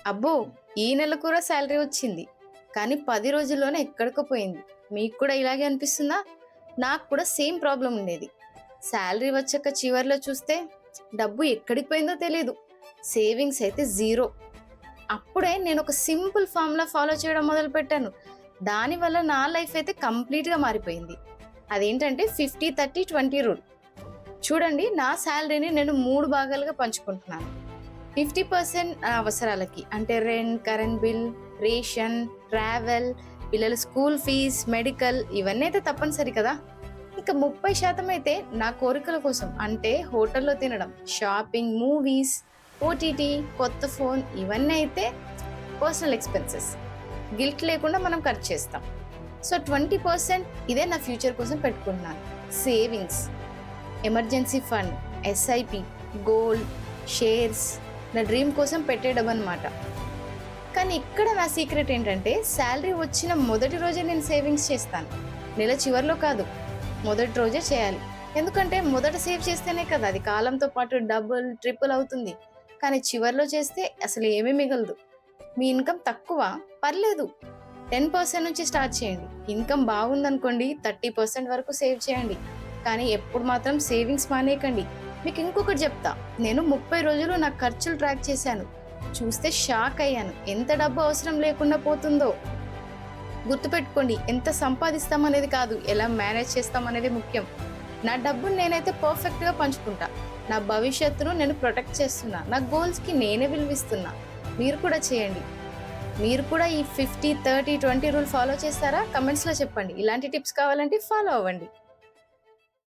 అబ్బో! ఈ నెల కూడా సాలరీ వచ్చింది. కానీ 10 రోజుల్లోనే ఎక్కడికో పోయింది. మీకు కూడా ఇలాగే అనిపిస్తుందా? నాకు కూడా సేమ్ ప్రాబ్లమ్ ఉండేది. సాలరీ వచ్చాక చివర్లో చూస్తే డబ్బు ఎక్కడికి పోయిందో తెలీదు. సేవింగ్స్ అయితే జీరో. అప్పుడే నేను ఒక సింపుల్ ఫార్ములా ఫాలో చేయడం మొదలుపెట్టాను. దానివల్ల నా లైఫ్ అయితే కంప్లీట్‌గా మారిపోయింది. అదేంటంటే 50, 30, 20 రూల్. చూడండి, నా సాలరీని నేను 3 భాగాలుగా పంచుకుంటున్నాను. 50% నా అవసరాలకి, అంటే rent, current bill, ration, travel, పిల్లల స్కూల్ ఫీజ్, మెడికల్, ఇవన్నీ అయితే తప్పనిసరి కదా. ఇక 30% అయితే నా కోరికల కోసం, అంటే హోటల్లో తినడం, షాపింగ్, మూవీస్, ఓటీటీ, కొత్త ఫోన్, ఇవన్నీ అయితే పర్సనల్ ఎక్స్పెన్సెస్. గిల్ట్ లేకుండా మనం ఖర్చు చేస్తాం. సో 20% ఇదే నా ఫ్యూచర్ కోసం పెట్టుకుంటున్నాను. Savings, emergency fund, SIP, gold, shares, నా డ్రీమ్ కోసం పెట్టేయడం అన్నమాట. కానీ ఇక్కడ నా సీక్రెట్ ఏంటంటే, శాలరీ వచ్చిన మొదటి రోజే నేను సేవింగ్స్ చేస్తాను. నెల చివరిలో కాదు, మొదటి రోజే చేయాలి. ఎందుకంటే మొదట సేవ్ చేస్తేనే కదా అది కాలంతో పాటు డబుల్, ట్రిపుల్ అవుతుంది. కానీ చివరిలో చేస్తే అసలు ఏమీ మిగలదు. మీ ఇన్కమ్ తక్కువ, పర్లేదు, 10% నుంచి స్టార్ట్ చేయండి. ఇన్కమ్ బాగుందనుకోండి, 30% వరకు సేవ్ చేయండి. కానీ ఎప్పుడు మాత్రం సేవింగ్స్ మానేయకండి. మీకు ఇంకొకటి చెప్తా, నేను 30 రోజులు నా ఖర్చులు ట్రాక్ చేశాను. చూస్తే షాక్ అయ్యాను, ఎంత డబ్బు అవసరం లేకుండా పోతుందో. గుర్తుపెట్టుకోండి, ఎంత సంపాదిస్తాం అనేది కాదు, ఎలా మేనేజ్ చేస్తాం అనేది ముఖ్యం. నా డబ్బును నేనైతే పర్ఫెక్ట్గా పంచుకుంటా. నా భవిష్యత్తును నేను ప్రొటెక్ట్ చేస్తున్నా. నా గోల్స్కి నేనే విలువిస్తున్నా. మీరు కూడా చేయండి. మీరు కూడా ఈ 50, 30, 20 రూల్ ఫాలో చేస్తారా? కమెంట్స్లో చెప్పండి. ఇలాంటి టిప్స్ కావాలంటే ఫాలో అవ్వండి.